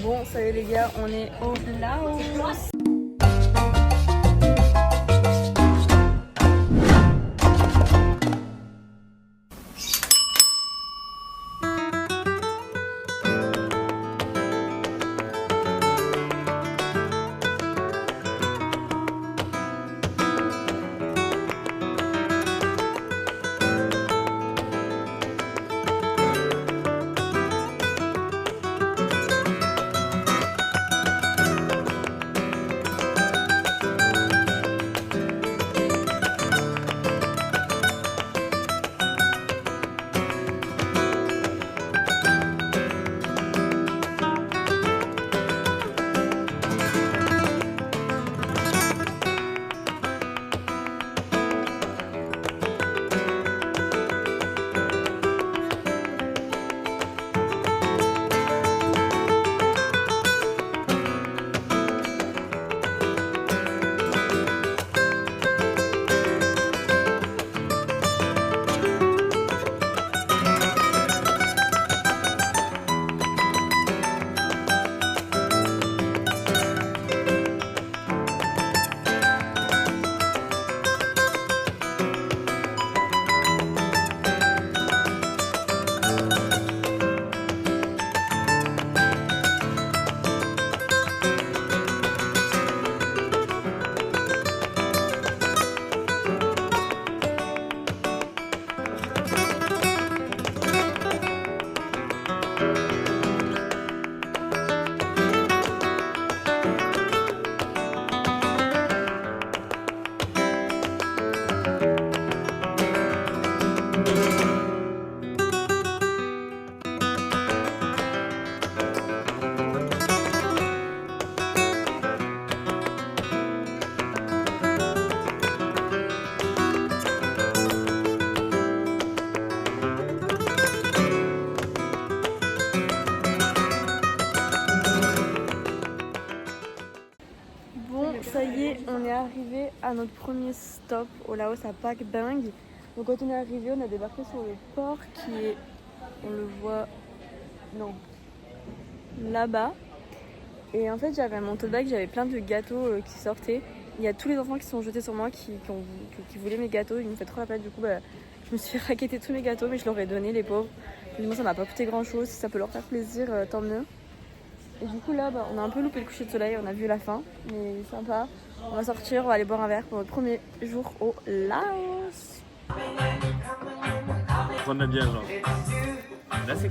Bon, ça y est les gars, on est au Laos. Ça y est, on est arrivé à notre premier stop au Laos à Pakbang. Donc quand on est arrivé, on a débarqué sur le port qui est, on le voit, non, là-bas. Et en fait j'avais mon tote bag, j'avais plein de gâteaux qui sortaient. Il y a tous les enfants qui sont jetés sur moi qui voulaient mes gâteaux, ils me fait trop la peine. Du coup je me suis raquetté tous mes gâteaux mais je leur ai donné les pauvres. Du coup ça m'a pas coûté grand chose, si ça peut leur faire plaisir tant mieux. Et du coup là on a un peu loupé le coucher de soleil, on a vu la fin, mais sympa. On va sortir, on va aller boire un verre pour notre premier jour au Laos. On aime bien genre. Là c'est...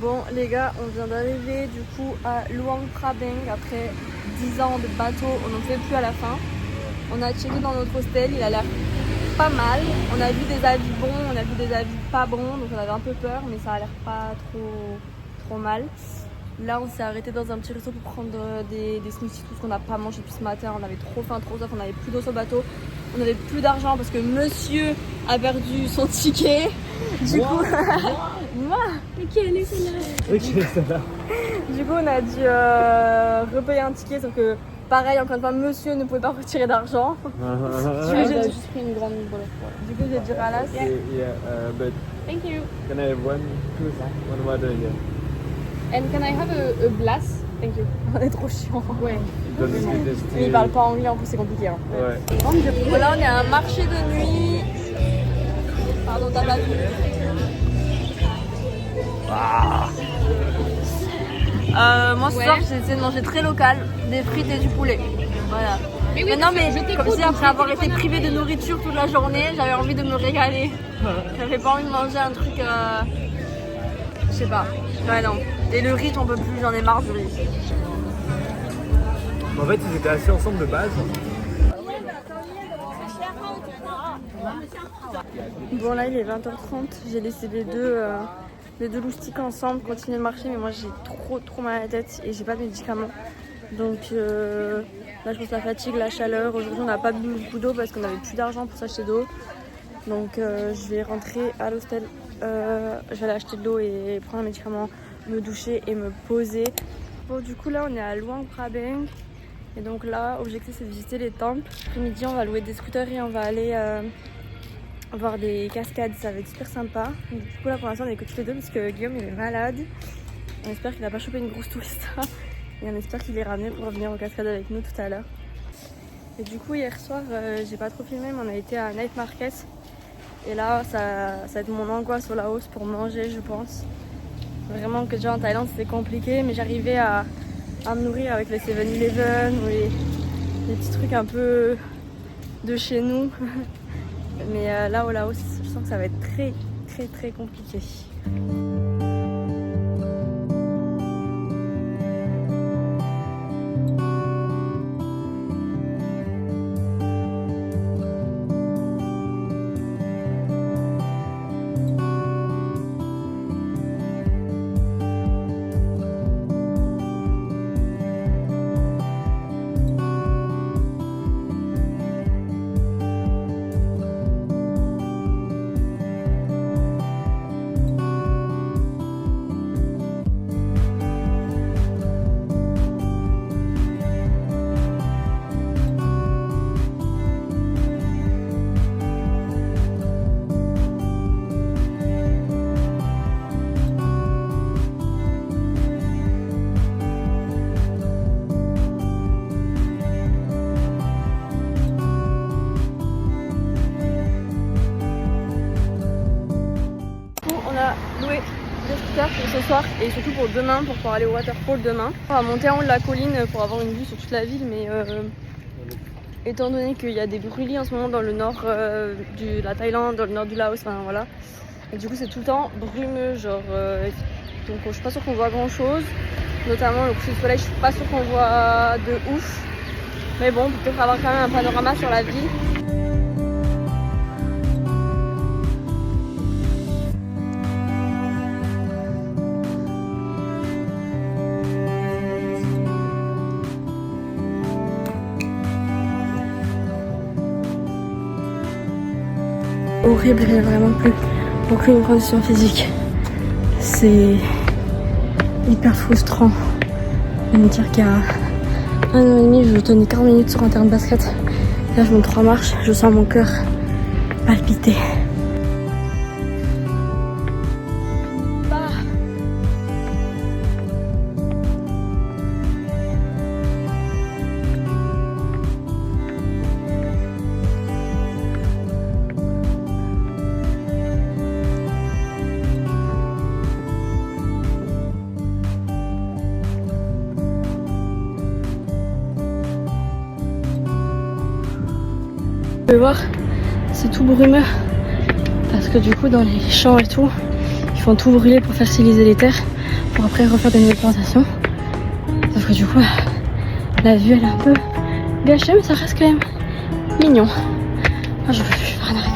Bon les gars, on vient d'arriver du coup à Luang Prabang après 10 ans de bateau, on n'en fait plus à la fin. On a checké dans notre hostel, il a l'air pas mal. On a vu des avis bons, on a vu des avis pas bons, donc on avait un peu peur, mais ça a l'air pas trop mal. Là on s'est arrêté dans un petit resto pour prendre des smoothies, tout ce qu'on n'a pas mangé depuis ce matin. On avait trop faim, trop soif, on avait plus d'eau sur le bateau. On avait plus d'argent parce que monsieur a perdu son ticket. Du coup, moi. Ok, celle-là. Du coup, on a dû repayer un ticket, sauf que pareil, encore une fois, monsieur ne pouvait pas retirer d'argent. J'ai juste pris une grande bolette. Du coup, j'ai dit Ralas. But Thank you. can I have one water here? And can I have a glass? Thank you. On est trop chiant. Ouais. Il parle pas anglais, en plus c'est compliqué. Hein. Ouais. Voilà, on est à un marché de nuit. Pardon, t'as pas vu. Moi ce soir j'ai essayé de manger très local, des frites et du poulet. Voilà. Mais oui, non mais comme si après avoir été privée privée de nourriture toute la journée, j'avais envie de me régaler. J'avais pas envie de manger un truc, je sais pas. Ouais non. Et le riz j'en peux plus, j'en ai marre du riz. En fait ils étaient assis ensemble de base. Bon là il est 20h30, j'ai laissé les deux loustiques ensemble continuer de marcher, mais moi j'ai trop mal à la tête et j'ai pas de médicaments. Donc là je pense la fatigue, la chaleur. Aujourd'hui on n'a pas bu beaucoup d'eau parce qu'on n'avait plus d'argent pour s'acheter d'eau. Donc je vais rentrer à l'hostel, je vais aller acheter de l'eau et prendre un médicament, me doucher et me poser. Bon du coup là on est à Luang Prabang. Et donc là objectif c'est de visiter les temples. Après-midi on va louer des scooters et on va aller voir des cascades, ça va être super sympa. Du coup là pour l'instant on est que tous les deux parce que Guillaume il est malade. On espère qu'il n'a pas chopé une grosse tourista et on espère qu'il est ramené pour venir aux cascades avec nous tout à l'heure. Et du coup hier soir j'ai pas trop filmé mais on a été à Night Market. Et là ça va être mon angoisse au Laos pour manger je pense. Vraiment que déjà en Thaïlande c'était compliqué mais j'arrivais à me nourrir avec les 7-Eleven ou les petits trucs un peu de chez nous. Mais là au Laos, je sens que ça va être très compliqué. Pour ce soir et surtout pour demain, pour pouvoir aller au waterfall demain. On va monter en haut de la colline pour avoir une vue sur toute la ville, mais étant donné qu'il y a des brûlis en ce moment dans le nord de la Thaïlande, dans le nord du Laos, enfin voilà. Et du coup c'est tout le temps brumeux, genre donc je suis pas sûre qu'on voit grand chose, notamment le coucher de soleil, je suis pas sûre qu'on voit de ouf. Mais bon, on peut peut-être avoir quand même un panorama sur la ville. Horrible, il n'y a vraiment plus aucune condition physique. C'est hyper frustrant de me dire qu'il y a 1 an et demi, je tenais 40 minutes sur un terrain de basket. Là, je monte 3 marches, je sens mon cœur palpiter. Vous pouvez voir, c'est tout brumeux parce que du coup dans les champs et tout, ils font tout brûler pour fertiliser les terres pour après refaire des nouvelles plantations. Sauf que du coup, la vue elle est un peu gâchée mais ça reste quand même mignon. Moi je veux rien à regarder.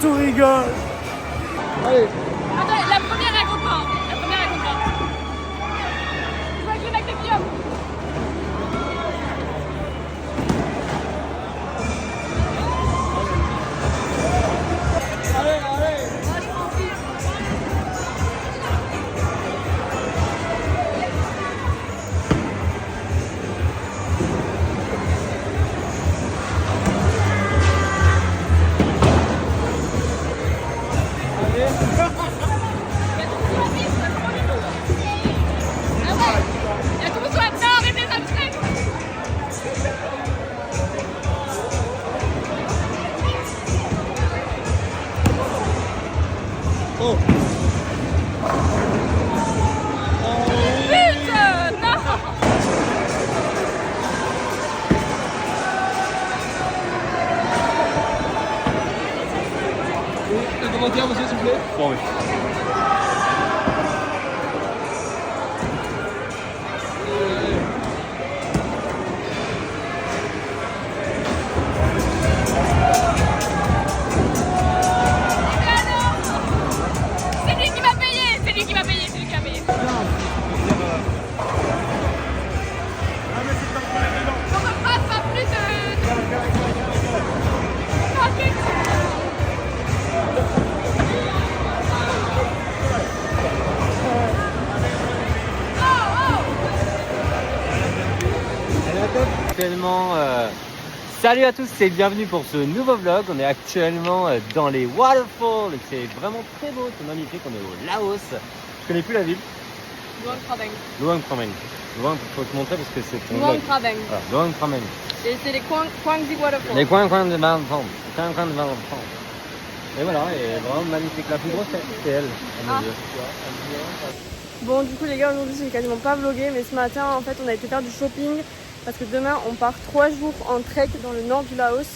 Tout rigole. Allez. Attends, la première raconte pas. La première raconte pas. Je vois avec le mec de Guillaume. commentaire, monsieur, s'il vous plaît? Bon, oui. C'est lui qui m'a payé, c'est lui qui m'a payé, c'est lui qui m'a payé. On ne passe pas plus de... Actuellement, salut à tous et bienvenue pour ce nouveau vlog. On est actuellement dans les waterfalls. C'est vraiment très beau, c'est magnifique. On est au Laos. Je connais plus la ville. Luang Prabang. Luang Prabang. Luang, faut te montrer parce que c'est ton Luang vlog. Prabang. Voilà, Luang Prabang. Et c'est les Kwangzi Waterfalls. Les coins de waterfalls. Coins de waterfalls. Et voilà, et vraiment magnifique. La plus grosse, c'est elle. à mes yeux. Bon, du coup, les gars, aujourd'hui, j'ai quasiment pas vlogué, mais ce matin, en fait, on a été faire du shopping parce que demain, on part 3 jours en trek dans le nord du Laos.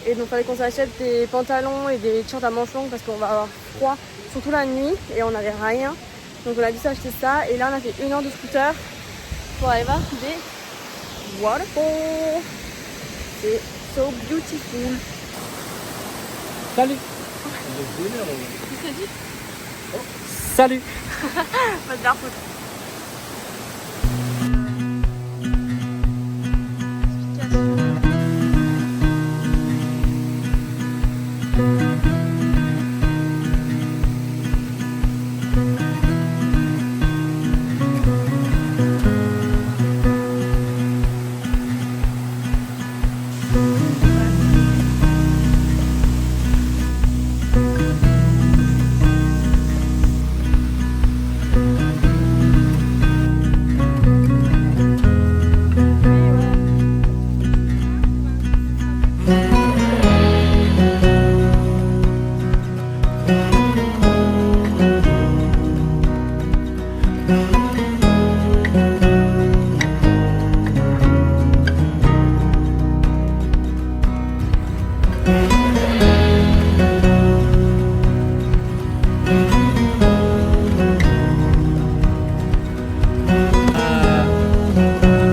Et donc, il fallait qu'on s'achète des pantalons et des shorts à manches longues parce qu'on va avoir froid, surtout la nuit, et on n'avait rien. Donc, on a dû s'acheter ça. Et là, on a fait 1 heure de scooter pour aller voir des waterfalls. C'est so beautiful. Salut. Tu t'es dit? Salut. Pas de la faute.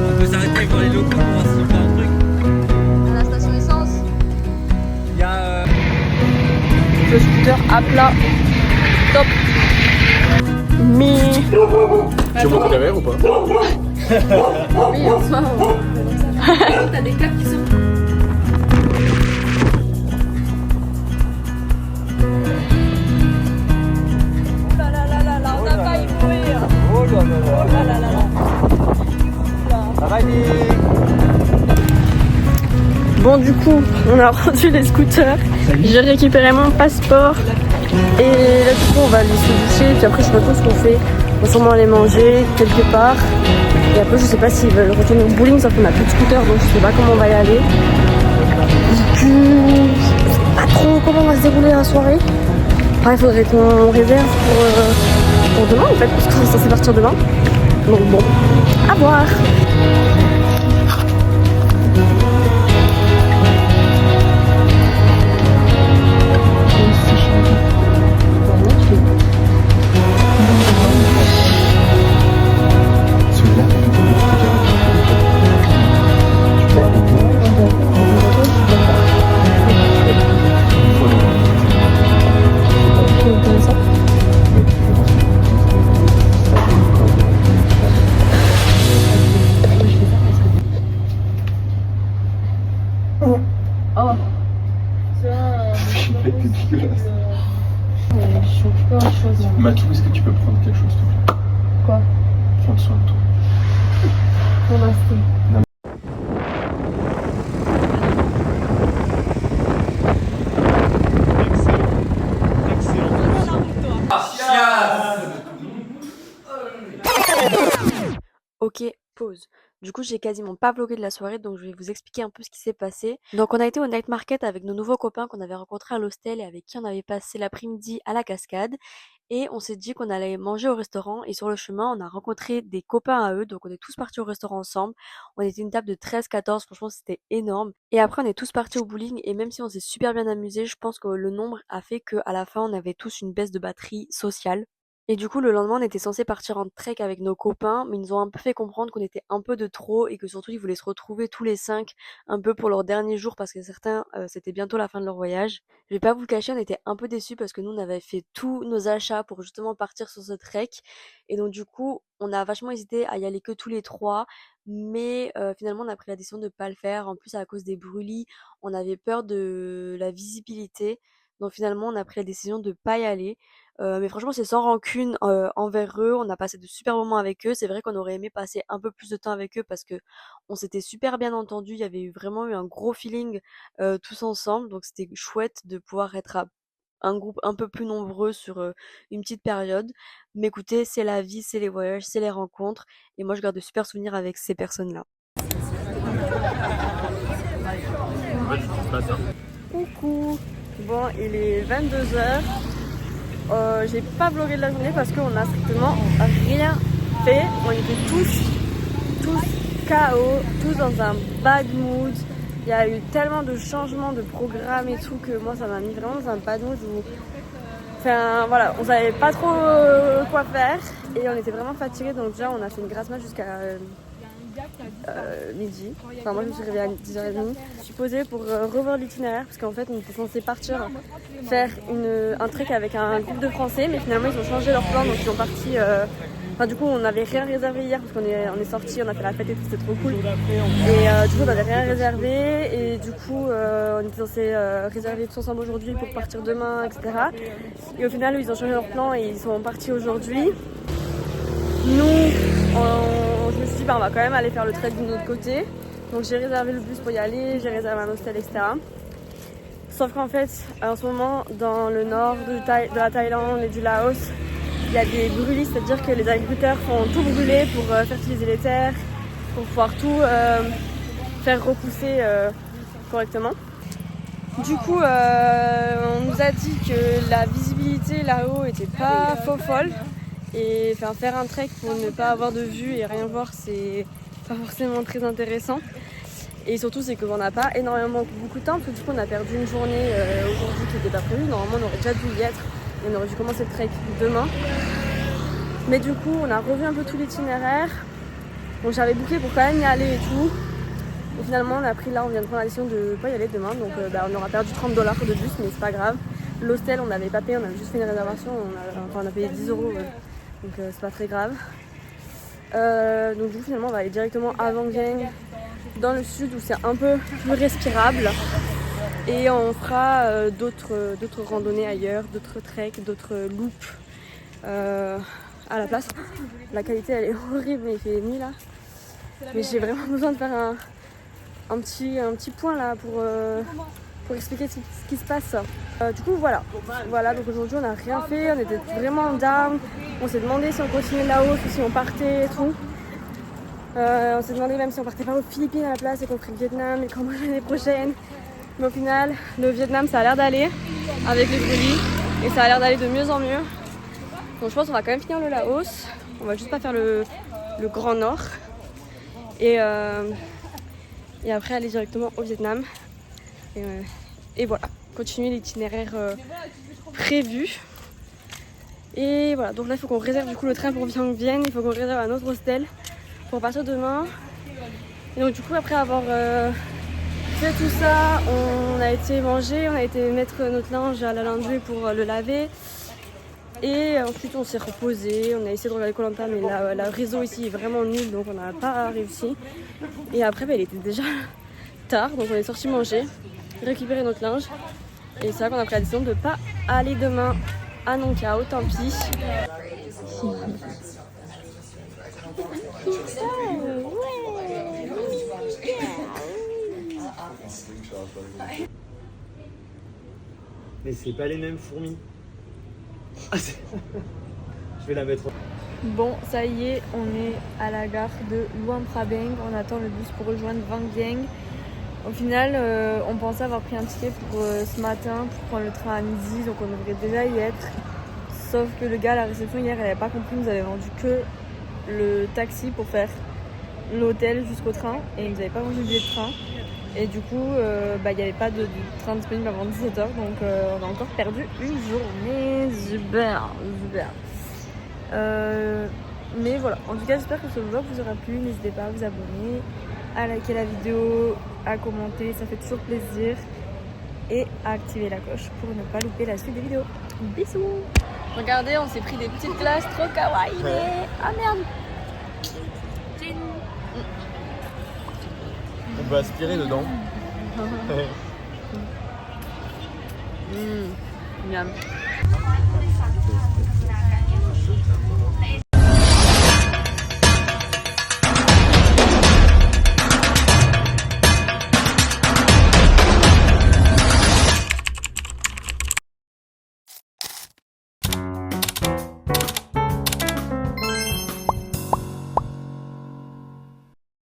On peut s'arrêter pour les locaux pour voir si on fait un truc. À la station essence. Il y a Le scooter à plat. Top. Mais. Tu montes derrière ou pas? Oui, en soi, t'as des claques qui sont... Oh là là là là là, on a failli mourir. Oh là là là. Oh là là là là. Ça va aller. Bon, du coup, on a rendu les scooters. J'ai récupéré mon passeport. Et là, du coup, on va aller se doucher. Puis après, je sais pas trop ce qu'on fait. On va sûrement aller manger quelque part. Et après, je sais pas s'ils veulent retourner au bowling, sauf qu'on a plus de scooter, donc je sais pas comment on va y aller. Du coup, je sais pas trop comment on va se dérouler la soirée. Après, il faudrait qu'on réserve pour demain, en fait, parce qu'on est censé partir demain. Donc bon, à voir. Matou, est-ce que tu peux prendre quelque chose, s'il te plaît? Quoi? Prendre soin de toi. Pour l'instant. Ok, pause. Du coup, j'ai quasiment pas vlogué de la soirée, donc je vais vous expliquer un peu ce qui s'est passé. Donc, on a été au night market avec nos nouveaux copains qu'on avait rencontrés à l'hostel et avec qui on avait passé l'après-midi à la cascade. Et on s'est dit qu'on allait manger au restaurant et sur le chemin, on a rencontré des copains à eux. Donc on est tous partis au restaurant ensemble. On était une table de 13-14, franchement c'était énorme. Et après on est tous partis au bowling et même si on s'est super bien amusé, je pense que le nombre a fait qu'à la fin on avait tous une baisse de batterie sociale. Et du coup, le lendemain, on était censé partir en trek avec nos copains, mais ils nous ont un peu fait comprendre qu'on était un peu de trop et que surtout ils voulaient se retrouver tous les 5 un peu pour leur dernier jour parce que certains, c'était bientôt la fin de leur voyage. Je vais pas vous le cacher, on était un peu déçus parce que nous, on avait fait tous nos achats pour justement partir sur ce trek. Et donc du coup, on a vachement hésité à y aller que tous les 3, mais finalement, on a pris la décision de pas le faire. En plus, à cause des brûlis, on avait peur de la visibilité. Donc finalement, on a pris la décision de pas y aller. Mais franchement, c'est sans rancune envers eux. On a passé de super moments avec eux. C'est vrai qu'on aurait aimé passer un peu plus de temps avec eux parce que on s'était super bien entendus. Il y avait vraiment eu un gros feeling tous ensemble. Donc c'était chouette de pouvoir être à un groupe un peu plus nombreux sur une petite période. Mais écoutez, c'est la vie, c'est les voyages, c'est les rencontres. Et moi, je garde de super souvenirs avec ces personnes-là. Coucou. Bon, il est 22h. J'ai pas vlogué de la journée parce qu'on a strictement rien fait. On était tous KO, tous dans un bad mood. Il y a eu tellement de changements de programme et tout que moi ça m'a mis vraiment dans un bad mood où... Enfin voilà, on savait pas trop quoi faire et on était vraiment fatigués. Donc déjà on a fait une grasse mat jusqu'à midi. Enfin moi je me suis réveillée à 10h30. Je suis posée pour revoir l'itinéraire parce qu'en fait on était censé partir faire un trek avec un groupe de Français mais finalement ils ont changé leur plan donc ils sont partis. Enfin du coup on n'avait rien réservé hier parce qu'on est sortis, on a fait la fête et tout, c'était trop cool. Et du coup on n'avait rien réservé et du coup on était censé réserver tous ensemble aujourd'hui pour partir demain, etc. Et au final ils ont changé leur plan et ils sont partis aujourd'hui. Nous, je me suis dit, on va quand même aller faire le trek de notre côté. Donc j'ai réservé le bus pour y aller, j'ai réservé un hostel, etc. Sauf qu'en fait, en ce moment, dans le nord de la Thaïlande et du Laos, il y a des brûlis, c'est-à-dire que les agriculteurs font tout brûler pour fertiliser les terres, pour pouvoir tout faire repousser correctement. Du coup, on nous a dit que la visibilité là-haut était pas folle. Et faire un trek pour ne pas avoir de vue et rien voir, c'est pas forcément très intéressant. Et surtout, c'est qu'on n'a pas beaucoup de temps, parce que du coup, on a perdu une journée aujourd'hui qui n'était pas prévue. Normalement, on aurait déjà dû y être et on aurait dû commencer le trek demain. Mais du coup, on a revu un peu tout l'itinéraire. Donc, j'avais booké pour quand même y aller et tout. Et finalement, on vient de prendre la décision de ne pas y aller demain. Donc, on aura perdu $30 de bus, mais c'est pas grave. L'hostel, on n'avait pas payé, on avait juste fait une réservation. On a payé 10 €. Donc c'est pas très grave. Donc du coup finalement on va aller directement à Vang Vieng dans le sud où c'est un peu plus respirable. Et on fera d'autres randonnées ailleurs, d'autres treks, d'autres loops à la place. La qualité elle est horrible mais il fait nuit là. Mais j'ai vraiment besoin de faire un petit point là pour expliquer ce qui se passe. Du coup voilà, donc aujourd'hui on n'a rien fait, on était vraiment down, on s'est demandé si on continuait là-haut ou si on partait et tout. On s'est demandé même si on partait pas aux Philippines à la place et qu'on ferait le Vietnam et qu'on mangeait l'année prochaine. Mais au final, le Vietnam ça a l'air d'aller avec les brûlis et ça a l'air d'aller de mieux en mieux. Donc je pense qu'on va quand même finir le Laos, on va juste pas faire le Grand Nord et après aller directement au Vietnam. Et voilà, continuer l'itinéraire prévu. Et voilà, donc là il faut qu'on réserve du coup le train pour Vang Vieng, il faut qu'on réserve un autre hostel pour partir demain. Et donc du coup après avoir fait tout ça, on a été manger, on a été mettre notre linge à la lavanderie pour le laver. Et ensuite on s'est reposé, on a essayé de regarder Koh Lanta mais le réseau ici est vraiment nul donc on n'a pas réussi. Et après il était déjà tard donc on est sorti manger, récupérer notre linge. Et c'est vrai qu'on a pris la décision de ne pas aller demain à Nong Khao, tant pis. Mais c'est pas les mêmes fourmis. Je vais la mettre. Bon, ça y est, on est à la gare de Luang Prabang. On attend le bus pour rejoindre Vang Vieng. Au final, on pensait avoir pris un ticket pour ce matin pour prendre le train à midi, donc on devrait déjà y être. Sauf que le gars à la réception hier, elle avait pas compris, il nous avait vendu que le taxi pour faire l'hôtel jusqu'au train et il nous avait pas vendu le billet de train. Et du coup, il n'y avait pas de train disponible avant 17h, donc on a encore perdu une journée. Super. Mais voilà, en tout cas, j'espère que ce vlog vous aura plu. N'hésitez pas à vous abonner, à liker la vidéo, à commenter, ça fait toujours plaisir. Et à activer la cloche pour ne pas louper la suite des vidéos. Bisous. Regardez, on s'est pris des petites glaces trop kawaii. Ah merde. On peut aspirer dedans. Miam.